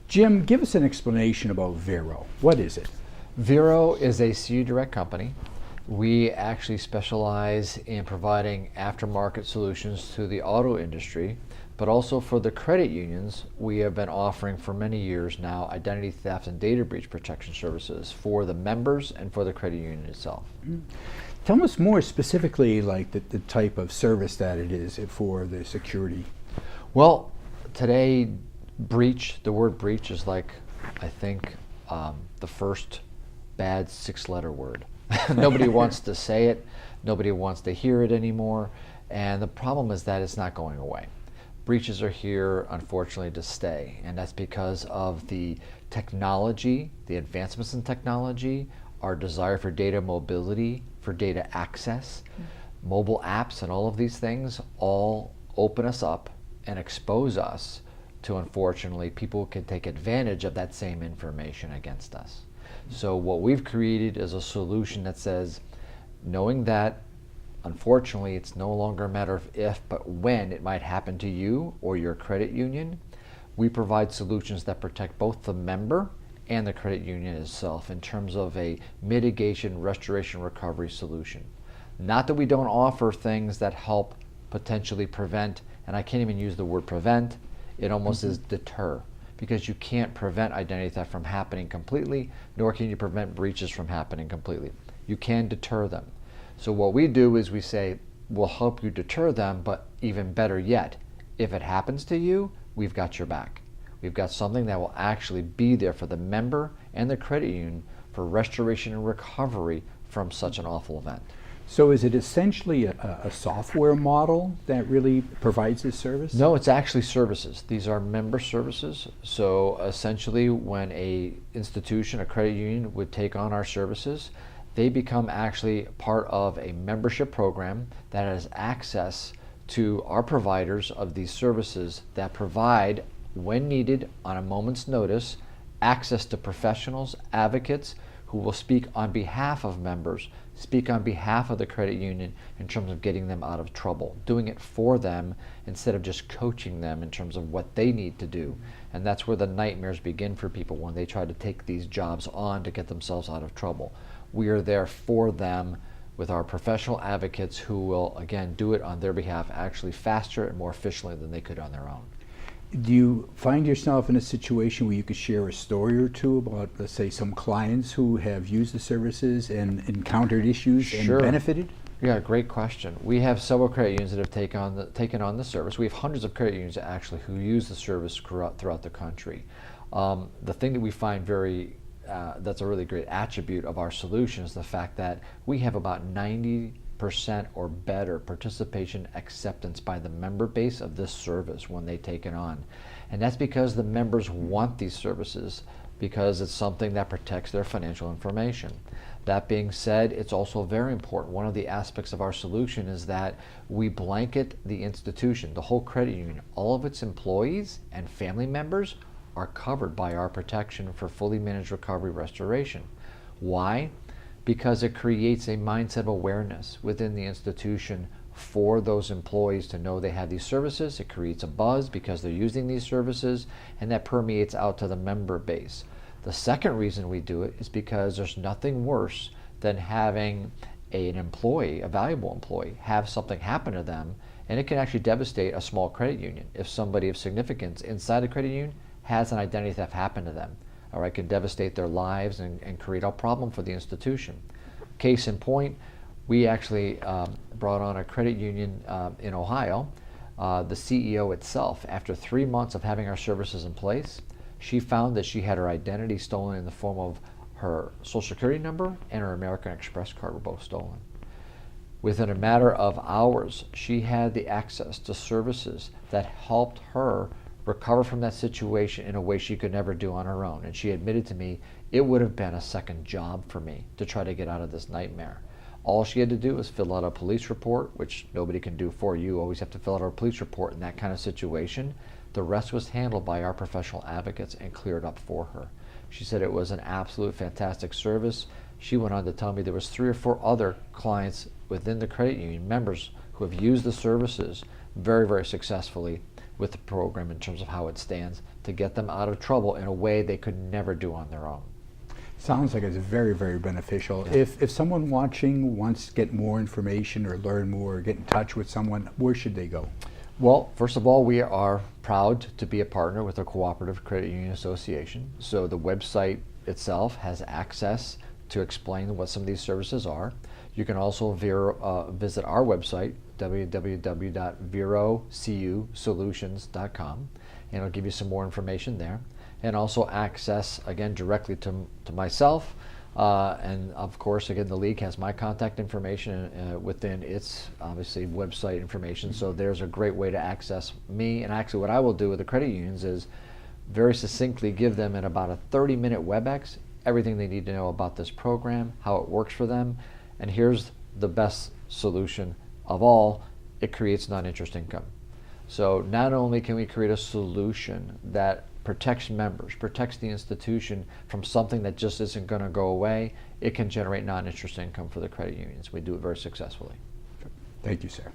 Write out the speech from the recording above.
Jim, give us an explanation about VERO. What is it? VERO is a CU Direct company. We actually specialize in providing aftermarket solutions to the auto industry, but also for the credit unions. We have been offering for many years now identity theft and data breach protection services for the members and for the credit union itself. Mm. Tell us more specifically, like the type of service that it is for the security. Well, today, the word breach is like, I think, the first bad 6-letter word. Nobody wants to say it, nobody wants to hear it anymore, and the problem is that it's not going away. Breaches are here, unfortunately, to stay, and that's because of the technology, the advancements in technology, our desire for data mobility, for data access, mobile apps, and all of these things all open us up and expose us to, unfortunately, people can take advantage of that same information against us. So what we've created is a solution that says, knowing that, unfortunately, it's no longer a matter of if, but when it might happen to you or your credit union, we provide solutions that protect both the member and the credit union itself in terms of a mitigation, restoration, recovery solution. Not that we don't offer things that help potentially prevent, and I can't even use the word prevent, it almost is deter, because you can't prevent identity theft from happening completely, nor can you prevent breaches from happening completely. You can deter them. So what we do is we say, we'll help you deter them, but even better yet, if it happens to you, we've got your back. We've got something that will actually be there for the member and the credit union for restoration and recovery from such an awful event. So is it essentially a software model that really provides this service? No, it's actually services. These are member services. So essentially when a institution, a credit union would take on our services, they become actually part of a membership program that has access to our providers of these services that provide, when needed, on a moment's notice, access to professionals, advocates, who will speak on behalf of members, speak on behalf of the credit union in terms of getting them out of trouble, doing it for them instead of just coaching them in terms of what they need to do. And that's where the nightmares begin for people when they try to take these jobs on to get themselves out of trouble. We are there for them with our professional advocates who will, again, do it on their behalf actually faster and more efficiently than they could on their own. Do you find yourself in a situation where you could share a story or two about, let's say, some clients who have used the services and encountered issues and benefited? Yeah, great question. We have several credit unions that have taken on the service. We have hundreds of credit unions actually who use the service throughout the country. The thing that we find that's a really great attribute of our solution is the fact that we have about 90% or better participation acceptance by the member base of this service when they take it on. And that's because the members want these services because it's something that protects their financial information. That being said, it's also very important. One of the aspects of our solution is that we blanket the institution, the whole credit union, all of its employees and family members are covered by our protection for fully managed recovery restoration. Why? Because it creates a mindset of awareness within the institution for those employees to know they have these services. It creates a buzz because they're using these services, and that permeates out to the member base. The second reason we do it is because there's nothing worse than having an employee, a valuable employee, have something happen to them, and it can actually devastate a small credit union. If somebody of significance inside a credit union has an identity theft happen to them, or it can devastate their lives and create a problem for the institution. Case in point, we actually brought on a credit union in Ohio. The CEO itself, after 3 months of having our services in place, she found that she had her identity stolen in the form of her Social Security number and her American Express card were both stolen. Within a matter of hours, she had the access to services that helped her recover from that situation in a way she could never do on her own. And she admitted to me, it would have been a second job for me to try to get out of this nightmare. All she had to do was fill out a police report, which nobody can do for you. You always have to fill out a police report in that kind of situation. The rest was handled by our professional advocates and cleared up for her. She said it was an absolute fantastic service. She went on to tell me there was 3 or 4 other clients within the credit union, members, who have used the services very, very successfully. with the program in terms of how it stands to get them out of trouble in a way they could never do on their own. Sounds like it's very, very beneficial. Yeah. If someone watching wants to get more information or learn more or get in touch with someone, where should they go? Well, first of all, we are proud to be a partner with a cooperative credit union association. So the website itself has access to explain what some of these services are. You can also visit our website, www.verocusolutions.com, and it'll give you some more information there. And also access, again, directly to myself. And of course, again, the league has my contact information within its, obviously, website information. So there's a great way to access me. And actually, what I will do with the credit unions is very succinctly give them in about a 30-minute WebEx everything they need to know about this program, how it works for them. And here's the best solution of all: it creates non-interest income. So not only can we create a solution that protects members, protects the institution from something that just isn't going to go away, it can generate non-interest income for the credit unions. We do it very successfully. Thank you, sir.